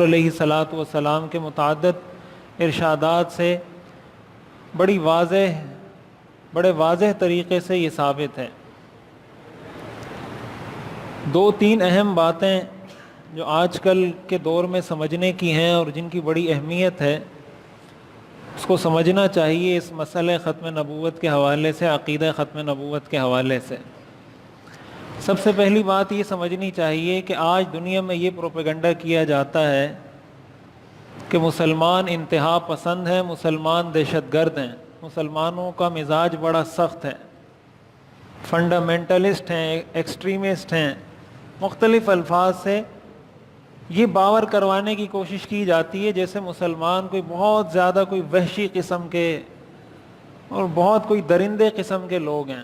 علیہ الصلاۃ والسلام کے متعدد ارشادات سے بڑے واضح طریقے سے یہ ثابت ہے۔ دو تین اہم باتیں جو آج کل کے دور میں سمجھنے کی ہیں اور جن کی بڑی اہمیت ہے، اس کو سمجھنا چاہیے اس مسئلہ ختم نبوت کے حوالے سے، عقیدہ ختم نبوت کے حوالے سے۔ سب سے پہلی بات یہ سمجھنی چاہیے کہ آج دنیا میں یہ پروپیگنڈا کیا جاتا ہے کہ مسلمان انتہا پسند ہیں، مسلمان دہشت گرد ہیں، مسلمانوں کا مزاج بڑا سخت ہے، فنڈامنٹلسٹ ہیں، ایکسٹریمسٹ ہیں، مختلف الفاظ سے یہ باور کروانے کی کوشش کی جاتی ہے جیسے مسلمان کوئی بہت زیادہ کوئی وحشی قسم کے اور بہت کوئی درندے قسم کے لوگ ہیں۔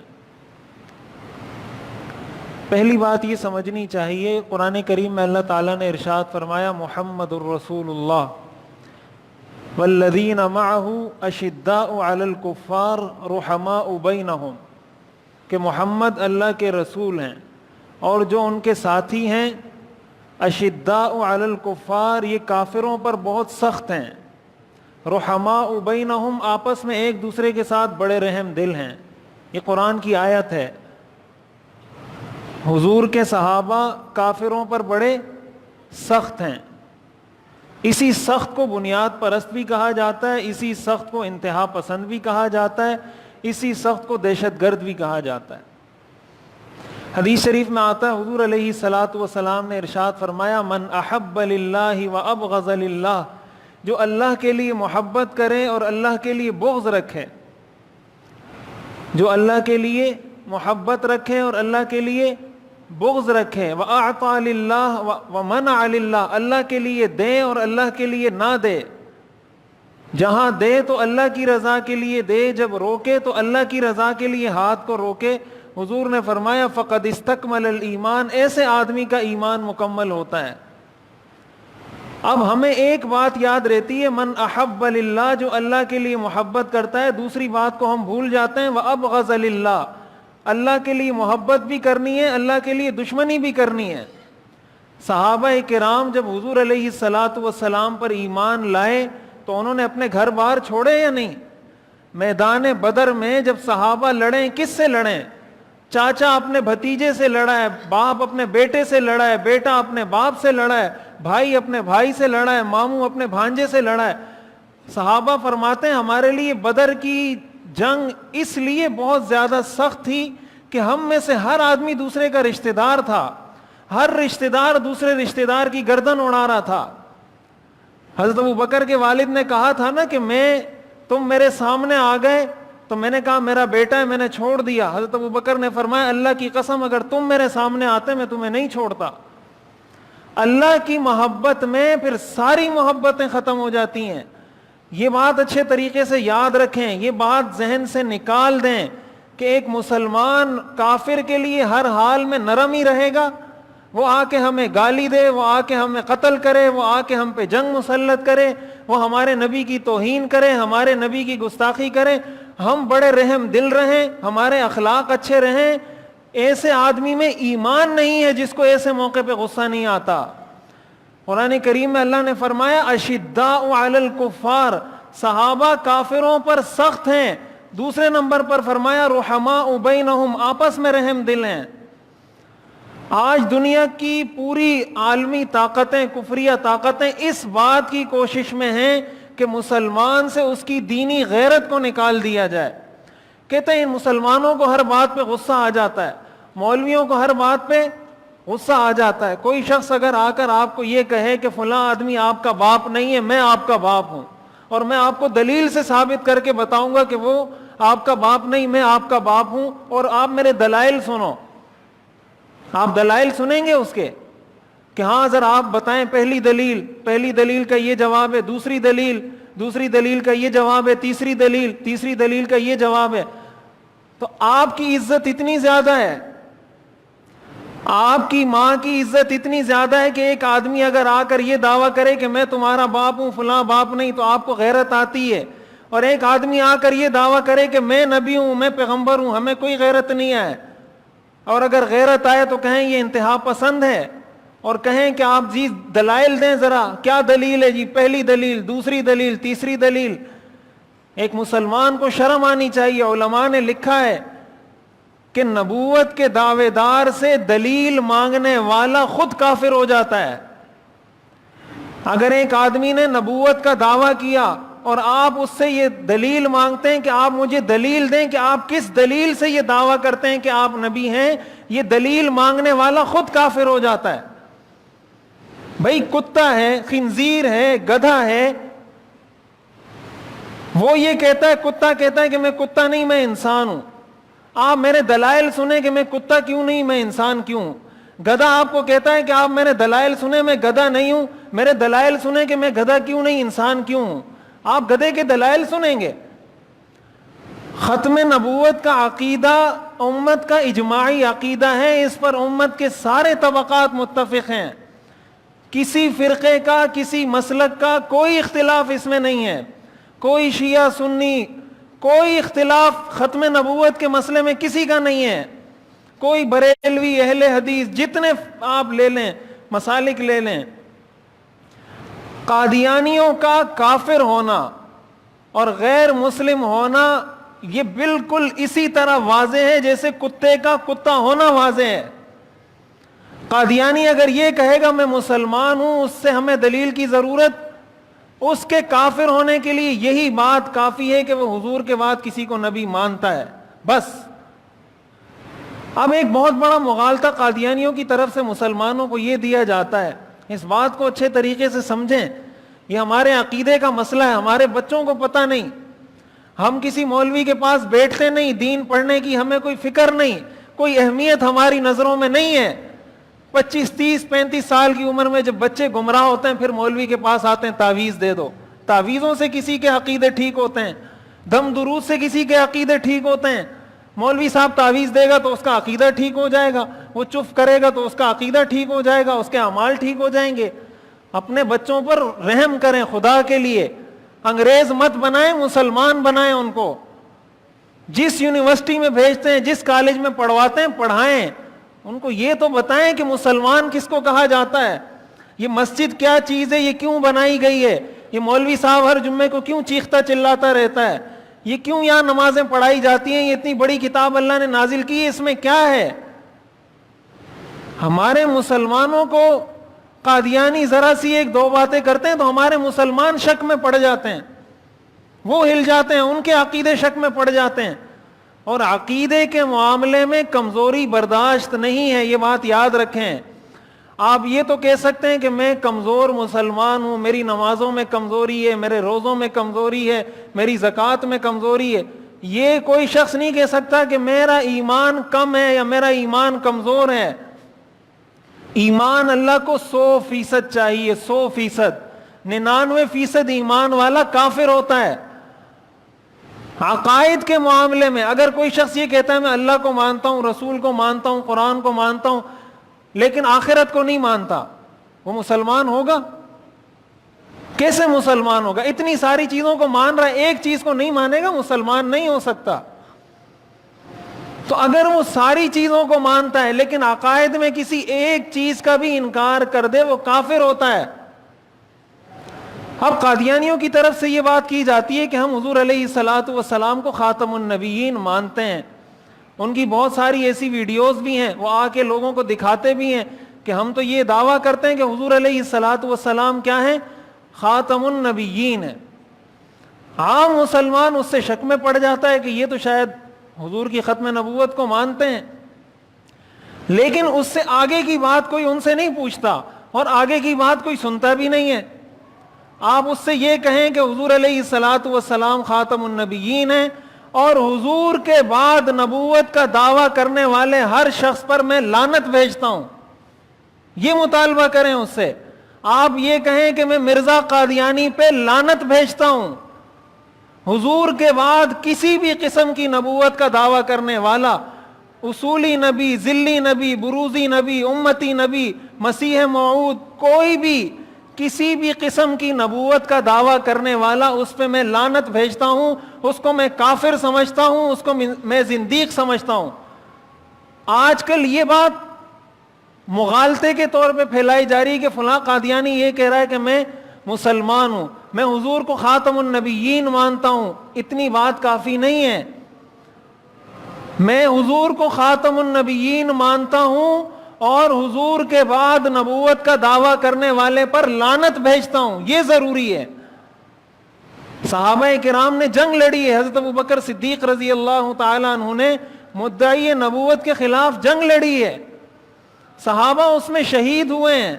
پہلی بات یہ سمجھنی چاہیے، قرآن کریم میں اللہ تعالیٰ نے ارشاد فرمایا محمد الرسول اللہ والذین معہ اشداء علی الکفار رحماء بینہم، کہ محمد اللہ کے رسول ہیں اور جو ان کے ساتھی ہیں اشداء علی الکفار، یہ کافروں پر بہت سخت ہیں، رحماء بینہم، آپس میں ایک دوسرے کے ساتھ بڑے رحم دل ہیں۔ یہ قرآن کی آیت ہے۔ حضور کے صحابہ کافروں پر بڑے سخت ہیں۔ اسی سخت کو بنیاد پرست بھی کہا جاتا ہے، اسی سخت کو انتہا پسند بھی کہا جاتا ہے، اسی سخت کو دہشت گرد بھی کہا جاتا ہے۔ حدیث شریف میں آتا ہے حضور علیہ الصلاۃ والسلام نے ارشاد فرمایا من احب للہ و ابغض للہ، جو اللہ کے لیے محبت کرے اور اللہ کے لیے بغض رکھے، جو اللہ کے لیے محبت رکھے اور اللہ کے لیے بغض رکھے، وَأَعْطَى لِلَّهِ وَمَنَعَ لِلَّهِ، اللہ کے لیے دے اور اللہ کے لیے نہ دے، جہاں دے تو اللہ کی رضا کے لیے دے، جب روکے تو اللہ کی رضا کے لیے ہاتھ کو روکے، حضور نے فرمایا فَقَدْ اسْتَكْمَلَ الْإِيمَانِ، ایسے آدمی کا ایمان مکمل ہوتا ہے۔ اب ہمیں ایک بات یاد رہتی ہے من احب للہ، جو اللہ کے لیے محبت کرتا ہے، دوسری بات کو ہم بھول جاتے ہیں وَأَبْغَضَ لِلَّهِ، اللہ کے لیے محبت بھی کرنی ہے، اللہ کے لیے دشمنی بھی کرنی ہے۔ صحابہ کرام جب حضور علیہ الصلاۃ والسلام پر ایمان لائے تو انہوں نے اپنے گھر بار چھوڑے یا نہیں؟ میدان بدر میں جب صحابہ لڑیں، کس سے لڑیں؟ چاچا اپنے بھتیجے سے لڑا ہے، باپ اپنے بیٹے سے لڑا ہے، بیٹا اپنے باپ سے لڑا ہے، بھائی اپنے بھائی سے لڑا ہے، ماموں اپنے بھانجے سے لڑا ہے۔ صحابہ فرماتے ہیں ہمارے لیے بدر کی جنگ اس لیے بہت زیادہ سخت تھی کہ ہم میں سے ہر آدمی دوسرے کا رشتہ دار تھا، ہر رشتہ دار دوسرے رشتہ دار کی گردن اڑا رہا تھا۔ حضرت ابوبکر کے والد نے کہا تھا نا کہ تم میرے سامنے آ گئے تو میں نے کہا میرا بیٹا ہے، میں نے چھوڑ دیا۔ حضرت ابوبکر نے فرمایا اللہ کی قسم اگر تم میرے سامنے آتے میں تمہیں نہیں چھوڑتا۔ اللہ کی محبت میں پھر ساری محبتیں ختم ہو جاتی ہیں۔ یہ بات اچھے طریقے سے یاد رکھیں، یہ بات ذہن سے نکال دیں کہ ایک مسلمان کافر کے لیے ہر حال میں نرم ہی رہے گا، وہ آ کے ہمیں گالی دے، وہ آ کے ہمیں قتل کرے، وہ آ کے ہم پہ جنگ مسلط کرے، وہ ہمارے نبی کی توہین کرے، ہمارے نبی کی گستاخی کرے، ہم بڑے رحم دل رہیں، ہمارے اخلاق اچھے رہیں۔ ایسے آدمی میں ایمان نہیں ہے جس کو ایسے موقع پہ غصہ نہیں آتا۔ قرآن کریم میں اللہ نے فرمایا اشداء علی الکفار، صحابہ کافروں پر سخت ہیں۔ دوسرے نمبر پر فرمایا رحماء بینہم، آپس میں رحم دل ہیں۔ آج دنیا کی پوری عالمی طاقتیں، کفریہ طاقتیں اس بات کی کوشش میں ہیں کہ مسلمان سے اس کی دینی غیرت کو نکال دیا جائے۔ کہتے ہیں ان مسلمانوں کو ہر بات پہ غصہ آ جاتا ہے، مولویوں کو ہر بات پہ غصہ آ جاتا ہے۔ کوئی شخص اگر آ کر آپ کو یہ کہے کہ فلاں آدمی آپ کا باپ نہیں ہے، میں آپ کا باپ ہوں، اور میں آپ کو دلیل سے ثابت کر کے بتاؤں گا کہ وہ آپ کا باپ نہیں، میں آپ کا باپ ہوں، اور آپ میرے دلائل سنو، آپ دلائل سنیں گے اس کے کہ ہاں ذرا آپ بتائیں پہلی دلیل کا یہ جواب ہے، دوسری دلیل کا یہ جواب ہے، تیسری دلیل کا یہ جواب ہے، تو آپ کی عزت اتنی زیادہ ہے، آپ کی ماں کی عزت اتنی زیادہ ہے کہ ایک آدمی اگر آ کر یہ دعویٰ کرے کہ میں تمہارا باپ ہوں، فلاں باپ نہیں، تو آپ کو غیرت آتی ہے، اور ایک آدمی آ کر یہ دعویٰ کرے کہ میں نبی ہوں، میں پیغمبر ہوں، ہمیں کوئی غیرت نہیں ہے، اور اگر غیرت آئے تو کہیں یہ انتہا پسند ہے، اور کہیں کہ آپ جی دلائل دیں ذرا، کیا دلیل ہے جی، پہلی دلیل، دوسری دلیل، تیسری دلیل. ایک مسلمان کو شرم آنی چاہیے. علماء نے لکھا ہے کہ نبوت کے دعوے دار سے دلیل مانگنے والا خود کافر ہو جاتا ہے. اگر ایک آدمی نے نبوت کا دعویٰ کیا اور آپ اس سے یہ دلیل مانگتے ہیں کہ آپ مجھے دلیل دیں کہ آپ کس دلیل سے یہ دعویٰ کرتے ہیں کہ آپ نبی ہیں، یہ دلیل مانگنے والا خود کافر ہو جاتا ہے. بھائی کتا ہے، خنزیر ہے، گدھا ہے، وہ یہ کہتا ہے، کتا کہتا ہے کہ میں کتا نہیں، میں انسان ہوں. آپ میرے دلائل سنیں کہ میں کتا کیوں نہیں، میں انسان کیوں ہوں. گدھا آپ کو کہتا ہے کہ آپ میرے دلائل سنیں، میں گدھا نہیں ہوں، میرے دلائل سنیں کہ میں گدھا کیوں نہیں، انسان کیوں ہوں. آپ گدھے کے دلائل سنیں گے. ختم نبوت کا عقیدہ امت کا اجماعی عقیدہ ہے، اس پر امت کے سارے طبقات متفق ہیں. کسی فرقے کا، کسی مسلک کا کوئی اختلاف اس میں نہیں ہے. کوئی شیعہ سنی کوئی اختلاف ختم نبوت کے مسئلے میں کسی کا نہیں ہے. کوئی بریلوی، اہل حدیث، جتنے آپ لے لیں، مسالک لے لیں. قادیانیوں کا کافر ہونا اور غیر مسلم ہونا یہ بالکل اسی طرح واضح ہے جیسے کتے کا کتا ہونا واضح ہے. قادیانی اگر یہ کہے گا میں مسلمان ہوں، اس سے ہمیں دلیل کی ضرورت، اس کے کافر ہونے کے لیے یہی بات کافی ہے کہ وہ حضور کے بعد کسی کو نبی مانتا ہے، بس. اب ایک بہت بڑا مغالطہ قادیانیوں کی طرف سے مسلمانوں کو یہ دیا جاتا ہے، اس بات کو اچھے طریقے سے سمجھیں، یہ ہمارے عقیدے کا مسئلہ ہے، ہمارے بچوں کو پتہ نہیں. ہم کسی مولوی کے پاس بیٹھتے نہیں، دین پڑھنے کی ہمیں کوئی فکر نہیں، کوئی اہمیت ہماری نظروں میں نہیں ہے. 25 30 35 سال کی عمر میں جب بچے گمراہ ہوتے ہیں پھر مولوی کے پاس آتے ہیں تعویذ دے دو. تعویذوں سے کسی کے عقیدے ٹھیک ہوتے ہیں، دم درود سے کسی کے عقیدے ٹھیک ہوتے ہیں. مولوی صاحب تعویذ دے گا تو اس کا عقیدہ ٹھیک ہو جائے گا، وہ چپ کرے گا تو اس کا عقیدہ ٹھیک ہو جائے گا، اس کے اعمال ٹھیک ہو جائیں گے. اپنے بچوں پر رحم کریں خدا کے لیے. انگریز مت بنائیں، مسلمان بنائیں ان کو. جس یونیورسٹی میں بھیجتے ہیں، جس کالج میں پڑھواتے ہیں، پڑھائیں. ان کو یہ تو بتائیں کہ مسلمان کس کو کہا جاتا ہے، یہ مسجد کیا چیز ہے، یہ کیوں بنائی گئی ہے، یہ مولوی صاحب ہر جمعے کو کیوں چیختا چلاتا رہتا ہے، یہ کیوں یہاں نمازیں پڑھائی جاتی ہیں، یہ اتنی بڑی کتاب اللہ نے نازل کی ہے، اس میں کیا ہے. ہمارے مسلمانوں کو قادیانی ذرا سی ایک دو باتیں کرتے ہیں تو ہمارے مسلمان شک میں پڑ جاتے ہیں، وہ ہل جاتے ہیں، ان کے عقیدے شک میں پڑ جاتے ہیں. اور عقیدے کے معاملے میں کمزوری برداشت نہیں ہے، یہ بات یاد رکھیں. آپ یہ تو کہہ سکتے ہیں کہ میں کمزور مسلمان ہوں، میری نمازوں میں کمزوری ہے، میرے روزوں میں کمزوری ہے، میری زکوٰۃ میں کمزوری ہے. یہ کوئی شخص نہیں کہہ سکتا کہ میرا ایمان کم ہے یا میرا ایمان کمزور ہے. ایمان اللہ کو 100% چاہیے، 100%. 99% ایمان والا کافر ہوتا ہے. عقائد کے معاملے میں اگر کوئی شخص یہ کہتا ہے میں اللہ کو مانتا ہوں، رسول کو مانتا ہوں، قرآن کو مانتا ہوں، لیکن آخرت کو نہیں مانتا، وہ مسلمان ہوگا؟ کیسے مسلمان ہوگا؟ اتنی ساری چیزوں کو مان رہا ہے، ایک چیز کو نہیں مانے گا، مسلمان نہیں ہو سکتا. تو اگر وہ ساری چیزوں کو مانتا ہے لیکن عقائد میں کسی ایک چیز کا بھی انکار کر دے، وہ کافر ہوتا ہے. اب قادیانیوں کی طرف سے یہ بات کی جاتی ہے کہ ہم حضور علیہ الصلاۃ والسلام کو خاتم النبیین مانتے ہیں. ان کی بہت ساری ایسی ویڈیوز بھی ہیں، وہ آ کے لوگوں کو دکھاتے بھی ہیں کہ ہم تو یہ دعویٰ کرتے ہیں کہ حضور علیہ الصلاۃ والسلام کیا ہیں؟ خاتم النبیین ہیں. عام مسلمان اس سے شک میں پڑ جاتا ہے کہ یہ تو شاید حضور کی ختم نبوت کو مانتے ہیں، لیکن اس سے آگے کی بات کوئی ان سے نہیں پوچھتا اور آگے کی بات کوئی سنتا بھی نہیں ہے. آپ اس سے یہ کہیں کہ حضور علیہ الصلاۃ والسلام خاتم النبیین ہیں اور حضور کے بعد نبوت کا دعویٰ کرنے والے ہر شخص پر میں لعنت بھیجتا ہوں، یہ مطالبہ کریں اس سے. آپ یہ کہیں کہ میں مرزا قادیانی پہ لعنت بھیجتا ہوں. حضور کے بعد کسی بھی قسم کی نبوت کا دعویٰ کرنے والا، اصولی نبی، ذلی نبی، بروزی نبی، امتی نبی، مسیح موعود، کوئی بھی کسی بھی قسم کی نبوت کا دعویٰ کرنے والا، اس پہ میں لعنت بھیجتا ہوں، اس کو میں کافر سمجھتا ہوں، اس کو میں زندیق سمجھتا ہوں. آج کل یہ بات مغالطے کے طور پہ پھیلائی جا رہی ہے کہ فلاں قادیانی یہ کہہ رہا ہے کہ میں مسلمان ہوں، میں حضور کو خاتم النبیین مانتا ہوں. اتنی بات کافی نہیں ہے. میں حضور کو خاتم النبیین مانتا ہوں اور حضور کے بعد نبوت کا دعویٰ کرنے والے پر لعنت بھیجتا ہوں، یہ ضروری ہے. صحابہ کرام نے جنگ لڑی ہے. حضرت ابوبکر صدیق رضی اللہ تعالیٰ عنہ نے مدعی نبوت کے خلاف جنگ لڑی ہے. صحابہ اس میں شہید ہوئے ہیں.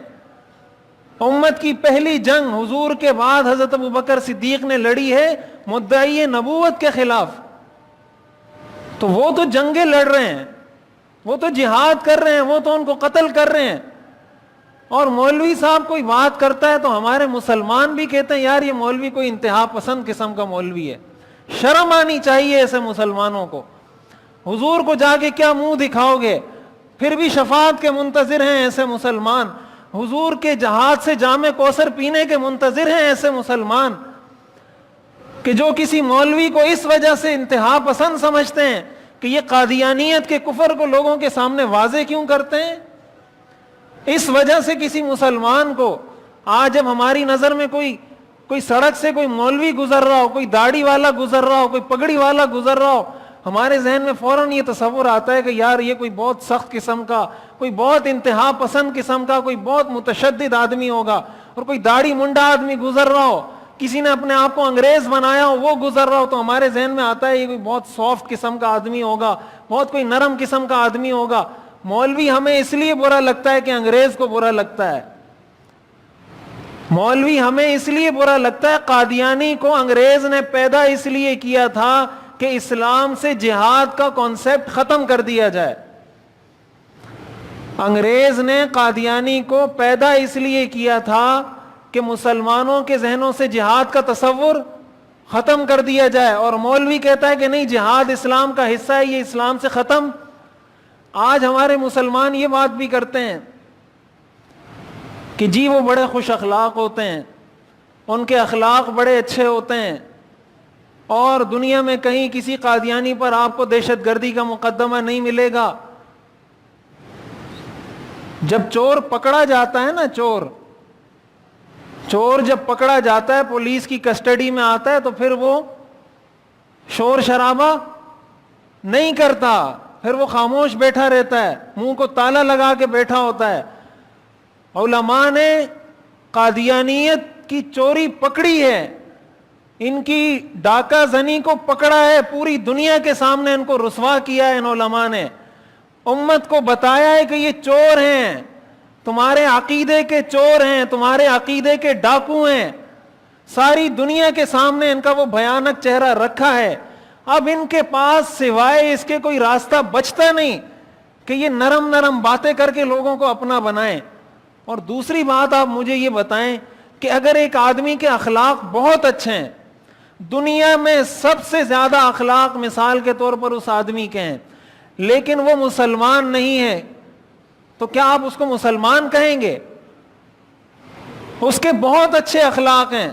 امت کی پہلی جنگ حضور کے بعد حضرت ابوبکر صدیق نے لڑی ہے مدعی نبوت کے خلاف. تو وہ تو جنگیں لڑ رہے ہیں، وہ تو جہاد کر رہے ہیں، وہ تو ان کو قتل کر رہے ہیں. اور مولوی صاحب کوئی بات کرتا ہے تو ہمارے مسلمان بھی کہتے ہیں یار یہ مولوی کوئی انتہا پسند قسم کا مولوی ہے. شرم آنی چاہیے ایسے مسلمانوں کو. حضور کو جا کے کیا منہ دکھاؤ گے؟ پھر بھی شفاعت کے منتظر ہیں ایسے مسلمان. حضور کے جہاد سے جام کوثر پینے کے منتظر ہیں ایسے مسلمان کہ جو کسی مولوی کو اس وجہ سے انتہا پسند سمجھتے ہیں کہ یہ قادیانیت کے کفر کو لوگوں کے سامنے واضح کیوں کرتے ہیں. اس وجہ سے کسی مسلمان کو آج جب ہماری نظر میں کوئی سڑک سے کوئی مولوی گزر رہا ہو، کوئی داڑھی والا گزر رہا ہو، کوئی پگڑی والا گزر رہا ہو، ہمارے ذہن میں فوراً یہ تصور آتا ہے کہ یار یہ کوئی بہت سخت قسم کا، کوئی بہت انتہا پسند قسم کا، کوئی بہت متشدد آدمی ہوگا. اور کوئی داڑھی منڈا آدمی گزر رہا ہو، کسی نے اپنے آپ کو انگریز بنایا ہو وہ گزر رہا ہو، تو ہمارے ذہن میں آتا ہے یہ کوئی بہت سافٹ قسم کا آدمی ہوگا، بہت کوئی نرم قسم کا آدمی ہوگا. مولوی ہمیں اس لیے برا لگتا ہے کہ انگریز کو برا لگتا ہے. مولوی ہمیں اس لیے برا لگتا ہے، قادیانی کو انگریز نے پیدا اس لیے کیا تھا کہ اسلام سے جہاد کا کانسیپٹ ختم کر دیا جائے. انگریز نے قادیانی کو پیدا اس لیے کیا تھا کہ مسلمانوں کے ذہنوں سے جہاد کا تصور ختم کر دیا جائے. اور مولوی کہتا ہے کہ نہیں جہاد اسلام کا حصہ ہے، یہ اسلام سے ختم. آج ہمارے مسلمان یہ بات بھی کرتے ہیں کہ جی وہ بڑے خوش اخلاق ہوتے ہیں، ان کے اخلاق بڑے اچھے ہوتے ہیں، اور دنیا میں کہیں کسی قادیانی پر آپ کو دہشت گردی کا مقدمہ نہیں ملے گا. جب چور پکڑا جاتا ہے نا، چور جب پکڑا جاتا ہے پولیس کی کسٹڈی میں آتا ہے تو پھر وہ شور شرابہ نہیں کرتا، پھر وہ خاموش بیٹھا رہتا ہے، منہ کو تالا لگا کے بیٹھا ہوتا ہے. علماء نے قادیانیت کی چوری پکڑی ہے، ان کی ڈاکہ زنی کو پکڑا ہے، پوری دنیا کے سامنے ان کو رسوا کیا ہے. ان علماء نے امت کو بتایا ہے کہ یہ چور ہیں، تمہارے عقیدے کے چور ہیں، تمہارے عقیدے کے ڈاکو ہیں. ساری دنیا کے سامنے ان کا وہ بھیانک چہرہ رکھا ہے. اب ان کے پاس سوائے اس کے کوئی راستہ بچتا نہیں کہ یہ نرم نرم باتیں کر کے لوگوں کو اپنا بنائیں. اور دوسری بات آپ مجھے یہ بتائیں کہ اگر ایک آدمی کے اخلاق بہت اچھے ہیں، دنیا میں سب سے زیادہ اخلاق مثال کے طور پر اس آدمی کے ہیں، لیکن وہ مسلمان نہیں ہے، تو کیا آپ اس کو مسلمان کہیں گے؟ اس کے بہت اچھے اخلاق ہیں،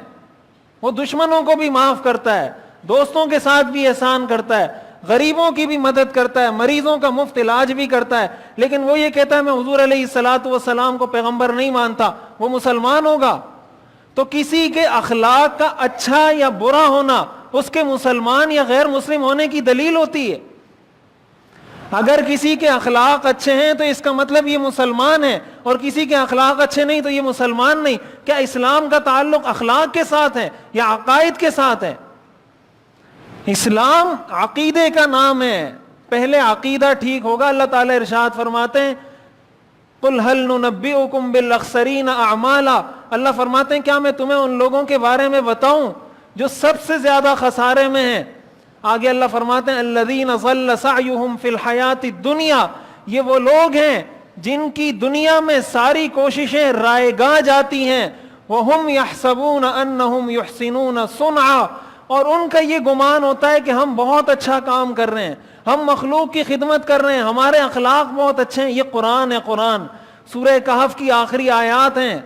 وہ دشمنوں کو بھی معاف کرتا ہے، دوستوں کے ساتھ بھی احسان کرتا ہے، غریبوں کی بھی مدد کرتا ہے، مریضوں کا مفت علاج بھی کرتا ہے، لیکن وہ یہ کہتا ہے میں حضور علیہ الصلاۃ والسلام کو پیغمبر نہیں مانتا. وہ مسلمان ہوگا؟ تو کسی کے اخلاق کا اچھا یا برا ہونا اس کے مسلمان یا غیر مسلم ہونے کی دلیل ہوتی ہے. اگر کسی کے اخلاق اچھے ہیں تو اس کا مطلب یہ مسلمان ہے، اور کسی کے اخلاق اچھے نہیں تو یہ مسلمان نہیں. کیا اسلام کا تعلق اخلاق کے ساتھ ہے یا عقائد کے ساتھ ہے؟ اسلام عقیدے کا نام ہے. پہلے عقیدہ ٹھیک ہوگا. اللہ تعالیٰ ارشاد فرماتے ہیں قُلْ هَلْ نُنَبِّئُكُمْ بِالْأَخْسَرِينَ أَعْمَالًا، اللہ فرماتے ہیں کیا میں تمہیں ان لوگوں کے بارے میں بتاؤں جو سب سے زیادہ خسارے میں ہیں. آگے اللہ فرماتے ہیں الَّذِينَ ضَلَّ سَعْيُهُمْ فِي الْحَيَاةِ الدُّنْيَا، یہ وہ لوگ ہیں جن کی دنیا میں ساری کوششیں رائے گاہ جاتی ہیں. وَهُمْ يَحْسَبُونَ أَنَّهُمْ يُحْسِنُونَ صُنْعًا، اور ان کا یہ گمان ہوتا ہے کہ ہم بہت اچھا کام کر رہے ہیں، ہم مخلوق کی خدمت کر رہے ہیں، ہمارے اخلاق بہت اچھے ہیں. یہ قرآن ہے، قرآن سورہ کہف کی آخری آیات ہیں.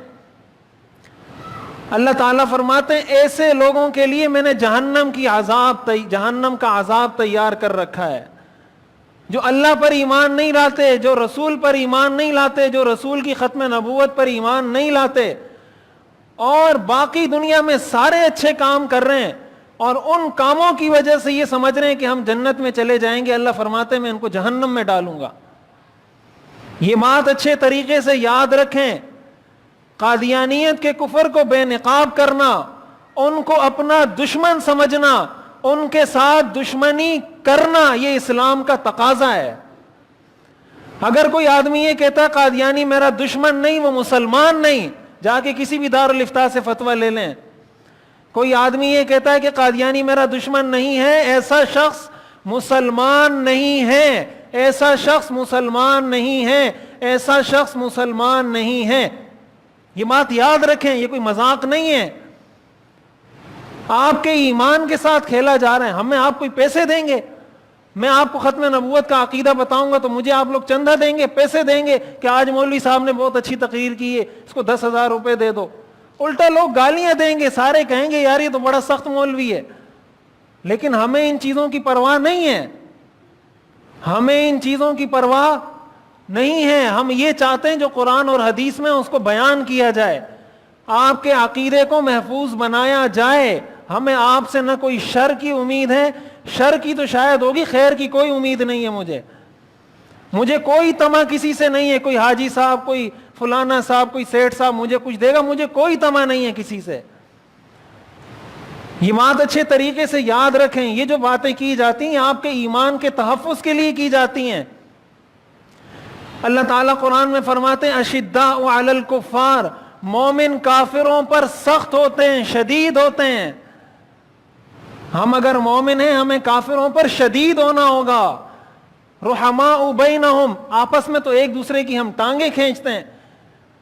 اللہ تعالیٰ فرماتے ہیں ایسے لوگوں کے لیے میں نے جہنم کا عذاب تیار کر رکھا ہے. جو اللہ پر ایمان نہیں لاتے، جو رسول پر ایمان نہیں لاتے، جو رسول کی ختم نبوت پر ایمان نہیں لاتے، اور باقی دنیا میں سارے اچھے کام کر رہے ہیں، اور ان کاموں کی وجہ سے یہ سمجھ رہے ہیں کہ ہم جنت میں چلے جائیں گے، اللہ فرماتے ہیں میں ان کو جہنم میں ڈالوں گا۔ یہ بات اچھے طریقے سے یاد رکھیں، قادیانیت کے کفر کو بے نقاب کرنا، ان کو اپنا دشمن سمجھنا، ان کے ساتھ دشمنی کرنا، یہ اسلام کا تقاضا ہے۔ اگر کوئی آدمی یہ کہتا ہے قادیانی میرا دشمن نہیں، وہ مسلمان نہیں، جا کے کسی بھی دارالفتاء سے فتویٰ لے لیں۔ کوئی آدمی یہ کہتا ہے کہ قادیانی میرا دشمن نہیں ہے، ایسا شخص مسلمان نہیں ہے، ایسا شخص مسلمان نہیں ہے، ایسا شخص مسلمان نہیں ہے۔ یہ بات یاد رکھیں، یہ کوئی مذاق نہیں ہے، آپ کے ایمان کے ساتھ کھیلا جا رہا ہے۔ ہمیں آپ کوئی پیسے دیں گے؟ میں آپ کو ختم نبوت کا عقیدہ بتاؤں گا تو مجھے آپ لوگ چندہ دیں گے، پیسے دیں گے کہ آج مولوی صاحب نے بہت اچھی تقریر کی ہے، اس کو 10,000 روپے دے دو؟ الٹا لوگ گالیاں دیں گے، سارے کہیں گے یار یہ تو بڑا سخت مولوی ہے۔ لیکن ہمیں ان چیزوں کی پرواہ نہیں ہے، ہمیں ان چیزوں کی پرواہ نہیں ہے۔ ہم یہ چاہتے ہیں جو قرآن اور حدیث میں اس کو بیان کیا جائے، آپ کے عقیدے کو محفوظ بنایا جائے۔ ہمیں آپ سے نہ کوئی شر کی امید ہے، شر کی تو شاید ہوگی، خیر کی کوئی امید نہیں ہے مجھے کوئی طمع کسی سے نہیں ہے، کوئی حاجی صاحب، کوئی فلانا صاحب، کوئی سیٹھ صاحب مجھے کچھ دے گا، مجھے کوئی طمع نہیں ہے کسی سے۔ یہ بات اچھے طریقے سے یاد رکھیں، یہ جو باتیں کی جاتی ہیں آپ کے ایمان کے تحفظ کے لیے کی جاتی ہیں۔ اللہ تعالیٰ قرآن میں فرماتے ہیں اشداء علی الکفار، مومن کافروں پر سخت ہوتے ہیں، شدید ہوتے ہیں۔ ہم اگر مومن ہیں ہمیں کافروں پر شدید ہونا ہوگا۔ رحماء بینہم، آپس میں تو ایک دوسرے کی ہم ٹانگیں کھینچتے ہیں،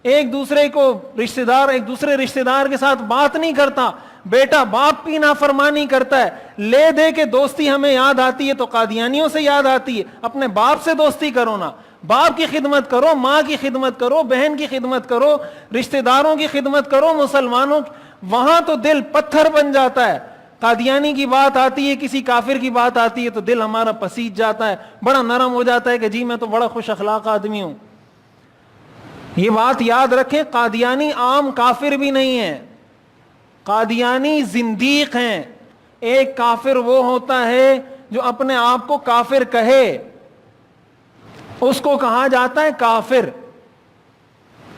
ایک دوسرے کو ایک دوسرے رشتہ دار کے ساتھ بات نہیں کرتا، بیٹا باپ کی نافرمانی کرتا ہے، لے دے کے دوستی ہمیں یاد آتی ہے تو قادیانیوں سے یاد آتی ہے۔ اپنے باپ سے دوستی کرو نا، باپ کی خدمت کرو، ماں کی خدمت کرو، بہن کی خدمت کرو، رشتہ داروں کی خدمت کرو، مسلمانوں وہاں تو دل پتھر بن جاتا ہے۔ قادیانی کی بات آتی ہے، کسی کافر کی بات آتی ہے تو دل ہمارا پسیج جاتا ہے، بڑا نرم ہو جاتا ہے کہ جی میں تو بڑا خوش اخلاق آدمی ہوں۔ یہ بات یاد رکھیں، قادیانی عام کافر بھی نہیں ہے، قادیانی زندیق ہیں۔ ایک کافر وہ ہوتا ہے جو اپنے آپ کو کافر کہے، اس کو کہا جاتا ہے کافر۔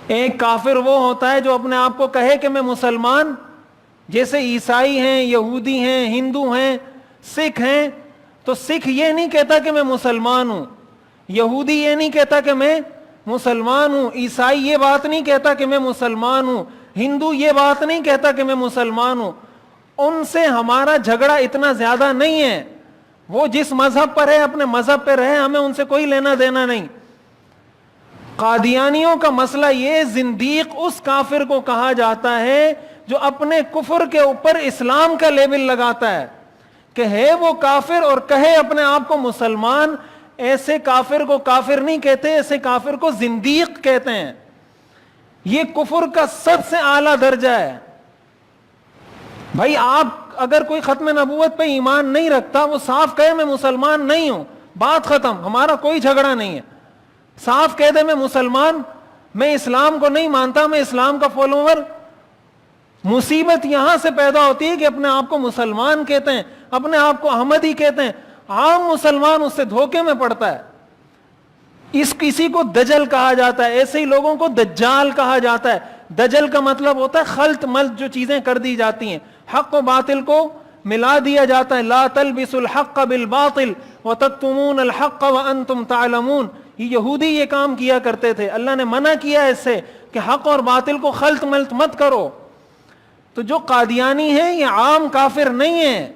ایک کافر وہ ہوتا ہے جو اپنے آپ کو کہے کہ میں مسلمان، جیسے عیسائی ہیں، یہودی ہیں، ہندو ہیں، سکھ ہیں، تو سکھ یہ نہیں کہتا کہ میں مسلمان ہوں، یہودی یہ نہیں کہتا کہ میں مسلمان ہوں، عیسائی یہ بات نہیں کہتا کہ میں مسلمان ہوں، ہندو یہ بات نہیں کہتا کہ میں مسلمان ہوں۔ ان سے ہمارا جھگڑا اتنا زیادہ نہیں ہے، وہ جس مذہب پر ہے اپنے مذہب پہ رہے، ہمیں ان سے کوئی لینا دینا نہیں۔ قادیانیوں کا مسئلہ یہ، زندیق اس کافر کو کہا جاتا ہے جو اپنے کفر کے اوپر اسلام کا لیبل لگاتا ہے کہ ہے وہ کافر اور کہے اپنے آپ کو مسلمان۔ ایسے کافر کو کافر نہیں کہتے، ایسے کافر کو زندیق کہتے ہیں۔ یہ کفر کا سب سے اعلیٰ درجہ ہے۔ بھائی آپ اگر کوئی ختم نبوت پہ ایمان نہیں رکھتا، وہ صاف کہے میں مسلمان نہیں ہوں، بات ختم، ہمارا کوئی جھگڑا نہیں ہے۔ صاف کہہ دے میں مسلمان، میں اسلام کو نہیں مانتا، میں اسلام کا فالوور۔ مصیبت یہاں سے پیدا ہوتی ہے کہ اپنے آپ کو مسلمان کہتے ہیں، اپنے آپ کو احمدی کہتے ہیں، عام مسلمان اس سے دھوکے میں پڑتا ہے۔ کسی کو دجل کہا جاتا ہے، ایسے ہی لوگوں کو دجال کہا جاتا ہے۔ دجل کا مطلب ہوتا ہے خلط ملط جو چیزیں کر دی جاتی ہیں، حق و باطل کو ملا دیا جاتا ہے۔ لا تلبسوا الحق بالباطل وتکتمون الحق وانتم تعلمون۔ یہ یہودی یہ کام کیا کرتے تھے، اللہ نے منع کیا اس سے کہ حق اور باطل کو خلط ملط مت کرو۔ تو جو قادیانی ہیں یہ عام کافر نہیں ہیں،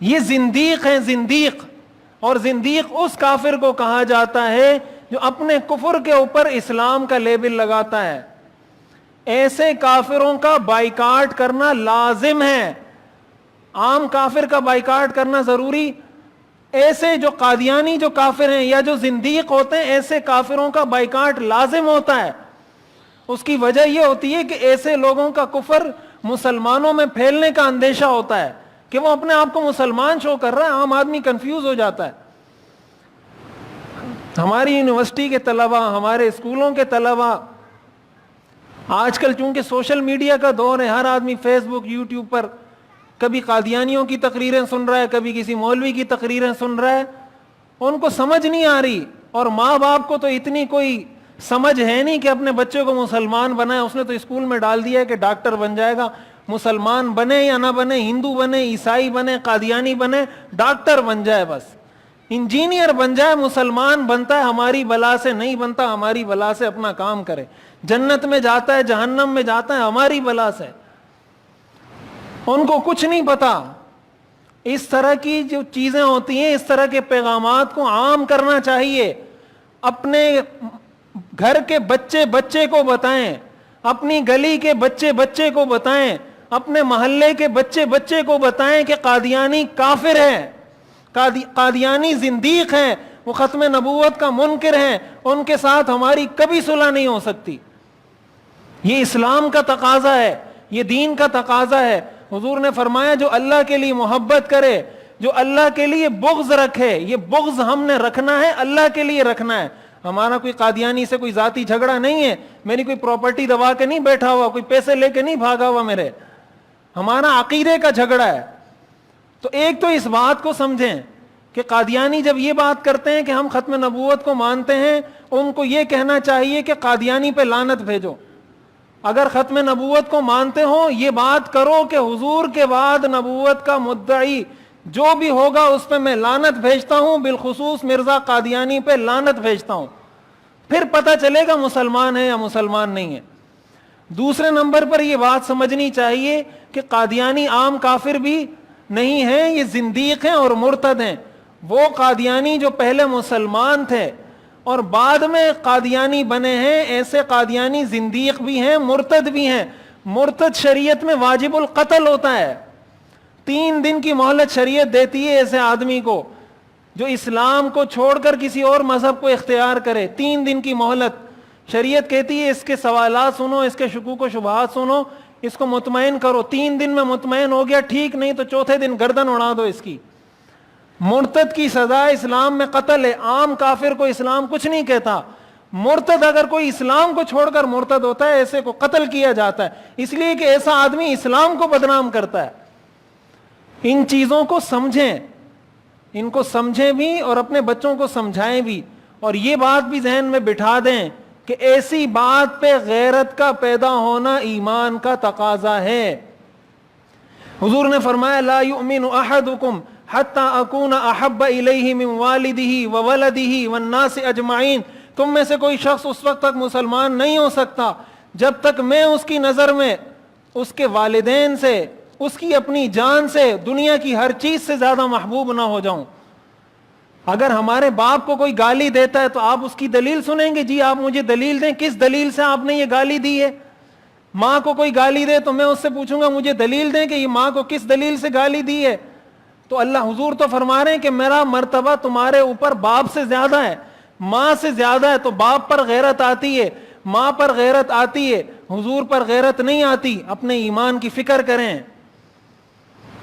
یہ زندیق ہیں، زندیق۔ اور زندیق اس کافر کو کہا جاتا ہے جو اپنے کفر کے اوپر اسلام کا لیبل لگاتا ہے۔ ایسے کافروں کا بائیکاٹ کرنا لازم ہے، عام کافر کا بائیکاٹ کرنا ضروری۔ ایسے جو قادیانی جو کافر ہیں یا جو زندیق ہوتے ہیں، ایسے کافروں کا بائیکاٹ لازم ہوتا ہے۔ اس کی وجہ یہ ہوتی ہے کہ ایسے لوگوں کا کفر مسلمانوں میں پھیلنے کا اندیشہ ہوتا ہے کہ وہ اپنے آپ کو مسلمان شو کر رہا ہے، عام آدمی کنفیوز ہو جاتا ہے۔ ہماری یونیورسٹی کے طلبہ، ہمارے اسکولوں کے طلبہ، آج کل چونکہ سوشل میڈیا کا دور ہے، ہر آدمی فیس بک، یوٹیوب پر کبھی قادیانیوں کی تقریریں سن رہا ہے، کبھی کسی مولوی کی تقریریں سن رہا ہے، ان کو سمجھ نہیں آ رہی. اور ماں باپ کو تو اتنی کوئی سمجھ ہے نہیں کہ اپنے بچے کو مسلمان بنائے. اس نے تو اسکول میں ڈال دیا ہے کہ ڈاکٹر بن جائے گا، مسلمان بنے یا نہ بنے، ہندو بنے، عیسائی بنے، قادیانی بنے، ڈاکٹر بن جائے، بس انجینئر بن جائے. مسلمان بنتا ہے ہماری بلا سے نہیں بنتا، ہماری بلا سے اپنا کام کرے. جنت میں جاتا ہے جہنم میں جاتا ہے ہماری بلا سے. ان کو کچھ نہیں پتا. اس طرح کی جو چیزیں ہوتی ہیں، اس طرح کے پیغامات کو عام کرنا چاہیے. اپنے گھر کے بچے بچے کو بتائیں، اپنی گلی کے بچے بچے کو بتائیں، اپنے محلے کے بچے بچے کو بتائیں کہ قادیانی کافر ہے، قادیانی زندیق ہیں، وہ ختم نبوت کا منکر ہیں، ان کے ساتھ ہماری کبھی صلح نہیں ہو سکتی. یہ اسلام کا تقاضا ہے، یہ دین کا تقاضا ہے. حضور نے فرمایا جو اللہ کے لیے محبت کرے، جو اللہ کے لیے بغض رکھے، یہ بغض ہم نے رکھنا ہے، اللہ کے لیے رکھنا ہے. ہمارا کوئی قادیانی سے کوئی ذاتی جھگڑا نہیں ہے، میری کوئی پراپرٹی دبا کے نہیں بیٹھا ہوا، کوئی پیسے لے کے نہیں بھاگا ہوا میرے. ہمارا عقیدے کا جھگڑا ہے. تو ایک تو اس بات کو سمجھیں کہ قادیانی جب یہ بات کرتے ہیں کہ ہم ختم نبوت کو مانتے ہیں، ان کو یہ کہنا چاہیے کہ قادیانی پہ لعنت بھیجو. اگر ختم نبوت کو مانتے ہو، یہ بات کرو کہ حضور کے بعد نبوت کا مدعی جو بھی ہوگا اس پہ میں لعنت بھیجتا ہوں، بالخصوص مرزا قادیانی پہ لعنت بھیجتا ہوں. پھر پتہ چلے گا مسلمان ہے یا مسلمان نہیں ہے. دوسرے نمبر پر یہ بات سمجھنی چاہیے کہ قادیانی عام کافر بھی نہیں ہیں، یہ زندیق ہیں اور مرتد ہیں. وہ قادیانی جو پہلے مسلمان تھے اور بعد میں قادیانی بنے ہیں، ایسے قادیانی زندیق بھی ہیں، مرتد بھی ہیں. مرتد شریعت میں واجب القتل ہوتا ہے. 3 دن کی مہلت شریعت دیتی ہے ایسے آدمی کو جو اسلام کو چھوڑ کر کسی اور مذہب کو اختیار کرے. 3 دن کی مہلت شریعت کہتی ہے. اس کے سوالات سنو، اس کے شکوک و شبہات سنو، اس کو مطمئن کرو. 3 دن میں مطمئن ہو گیا ٹھیک، نہیں تو چوتھے دن گردن اڑا دو اس کی. مرتد کی سزا اسلام میں قتل ہے. عام کافر کو اسلام کچھ نہیں کہتا. مرتد اگر کوئی اسلام کو چھوڑ کر مرتد ہوتا ہے، ایسے کو قتل کیا جاتا ہے، اس لیے کہ ایسا آدمی اسلام کو بدنام کرتا ہے. ان چیزوں کو سمجھیں، ان کو سمجھیں بھی اور اپنے بچوں کو سمجھائیں بھی. اور یہ بات بھی ذہن میں بٹھا دیں کہ ایسی بات پہ غیرت کا پیدا ہونا ایمان کا تقاضا ہے. حضور نے فرمایا لا یؤمن احدکم حتی اکون احب الیہ من والدہ وولدہ والناس اجمعین. تم میں سے کوئی شخص اس وقت تک مسلمان نہیں ہو سکتا جب تک میں اس کی نظر میں اس کے والدین سے، اس کی اپنی جان سے، دنیا کی ہر چیز سے زیادہ محبوب نہ ہو جاؤں. اگر ہمارے باپ کو کوئی گالی دیتا ہے تو آپ اس کی دلیل سنیں گے؟ جی آپ مجھے دلیل دیں، کس دلیل سے آپ نے یہ گالی دی ہے. ماں کو کوئی گالی دے تو میں اس سے پوچھوں گا مجھے دلیل دیں کہ یہ ماں کو کس دلیل سے گالی دی ہے. تو اللہ حضور تو فرما رہے ہیں کہ میرا مرتبہ تمہارے اوپر باپ سے زیادہ ہے، ماں سے زیادہ ہے. تو باپ پر غیرت آتی ہے، ماں پر غیرت آتی ہے، حضور پر غیرت نہیں آتی. اپنے ایمان کی فکر کریں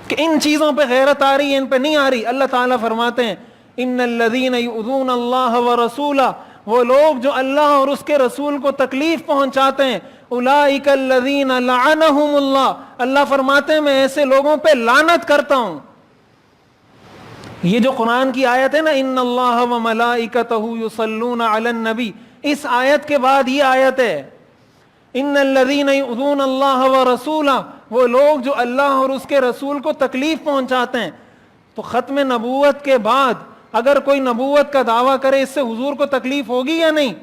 کہ ان چیزوں پہ غیرت آ رہی ہے، ان پہ نہیں آ رہی. اللہ تعالیٰ فرماتے ہیں ان الذین یؤذون اللہ ورسولہ، وہ لوگ جو اللہ اور اس کے رسول کو تکلیف پہنچاتے ہیں، اولئک الذین لعنہم اللہ، اللہ فرماتے ہیں میں ایسے لوگوں پہ لعنت کرتا ہوں. یہ جو قرآن کی آیت ہے نا ان اللہ وملائکتہ یصلون علی النبی، اس آیت کے بعد یہ آیت ہے ان الذین یؤذون اللہ ورسولہ، وہ لوگ جو اللہ اور اس کے رسول کو تکلیف پہنچاتے ہیں. تو ختم نبوت کے بعد اگر کوئی نبوت کا دعویٰ کرے اس سے حضور کو تکلیف ہوگی یا نہیں؟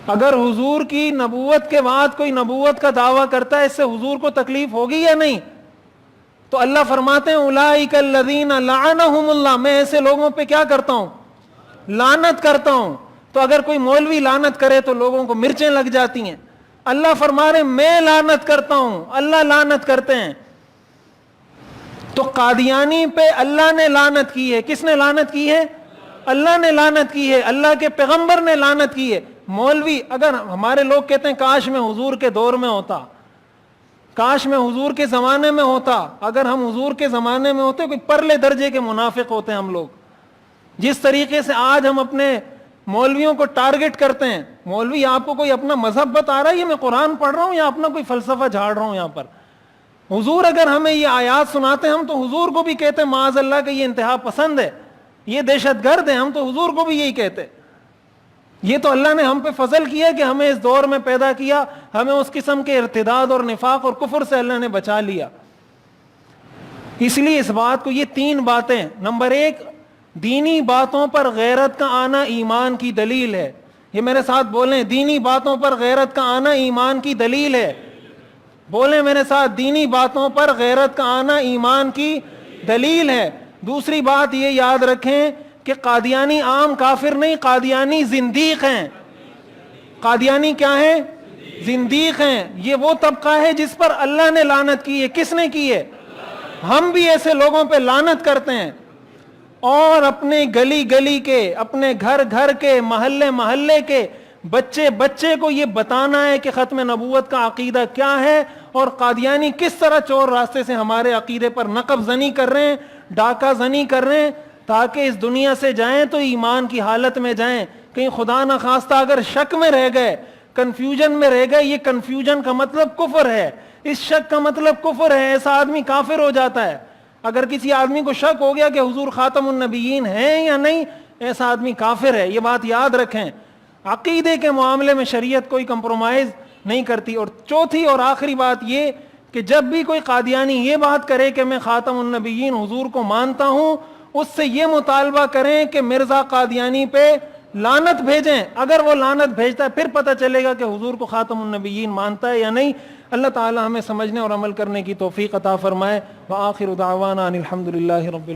اگر حضور کی نبوت کے بعد کوئی نبوت کا دعویٰ کرتا ہے اس سے حضور کو تکلیف ہوگی یا نہیں؟ تو اللہ فرماتے ہیں اولئک الذین لعنہم اللہ، میں ایسے لوگوں پہ کیا کرتا ہوں؟ لعنت کرتا ہوں. تو اگر کوئی مولوی لعنت کرے تو لوگوں کو مرچیں لگ جاتی ہیں. اللہ فرما رہے میں لعنت کرتا ہوں، اللہ لعنت کرتے ہیں. تو قادیانی پہ اللہ نے لعنت کی ہے. کس نے لعنت کی ہے؟ اللہ نے لعنت کی ہے، اللہ کے پیغمبر نے لعنت کی ہے. مولوی اگر ہمارے لوگ کہتے ہیں کاش میں حضور کے دور میں ہوتا، کاش میں حضور کے زمانے میں ہوتا. اگر ہم حضور کے زمانے میں ہوتے کوئی پرلے درجے کے منافق ہوتے ہیں ہم لوگ. جس طریقے سے آج ہم اپنے مولویوں کو ٹارگٹ کرتے ہیں، مولوی آپ کو کوئی اپنا مذہب بتا رہا ہے، یہ میں قرآن پڑھ رہا ہوں یا اپنا کوئی فلسفہ جھاڑ رہا ہوں یہاں پر؟ حضور اگر ہمیں یہ آیات سناتے ہیں، ہم تو حضور کو بھی کہتے ہیں معاذ اللہ کہ یہ انتہا پسند ہے، یہ دہشت گرد ہے، ہم تو حضور کو بھی یہی کہتے. یہ تو اللہ نے ہم پہ فضل کیا کہ ہمیں اس دور میں پیدا کیا، ہمیں اس قسم کے ارتداد اور نفاق اور کفر سے اللہ نے بچا لیا. اس لیے اس بات کو، یہ 3 باتیں، نمبر 1 دینی باتوں پر غیرت کا آنا ایمان کی دلیل ہے. یہ میرے ساتھ بولیں، دینی باتوں پر غیرت کا آنا ایمان کی دلیل ہے. بولیں میرے ساتھ، دینی باتوں پر غیرت کا آنا ایمان کی دلیل ہے. دوسری بات یہ یاد رکھیں کہ قادیانی عام کافر نہیں، قادیانی زندیق ہیں. قادیانی کیا ہیں؟ زندیق ہیں. یہ وہ طبقہ ہے جس پر اللہ نے لعنت کی ہے. کس نے کی ہے؟ ہم بھی ایسے لوگوں پہ لعنت کرتے ہیں، اور اپنے گلی گلی کے، اپنے گھر گھر کے، محلے محلے کے بچے بچے کو یہ بتانا ہے کہ ختم نبوت کا عقیدہ کیا ہے، اور قادیانی کس طرح چور راستے سے ہمارے عقیدے پر نقب زنی کر رہے ہیں، ڈاکہ زنی کر رہے ہیں، تاکہ اس دنیا سے جائیں تو ایمان کی حالت میں جائیں. کہیں خدا نہ خواستہ اگر شک میں رہ گئے، کنفیوژن میں رہ گئے، یہ کنفیوژن کا مطلب کفر ہے، اس شک کا مطلب کفر ہے، ایسا آدمی کافر ہو جاتا ہے. اگر کسی آدمی کو شک ہو گیا کہ حضور خاتم النبیین ہیں یا نہیں، ایسا آدمی کافر ہے. یہ بات یاد رکھیں. عقیدے کے معاملے میں شریعت کوئی کمپرومائز نہیں کرتی. اور چوتھی اور آخری بات یہ کہ جب بھی کوئی قادیانی یہ بات کرے کہ میں خاتم النبیین حضور کو مانتا ہوں، اس سے یہ مطالبہ کریں کہ مرزا قادیانی پہ لعنت بھیجیں. اگر وہ لعنت بھیجتا ہے پھر پتہ چلے گا کہ حضور کو خاتم النبیین مانتا ہے یا نہیں. اللہ تعالی ہمیں سمجھنے اور عمل کرنے کی توفیق عطا فرمائے. وآخر دعوانا ان الحمد للہ رب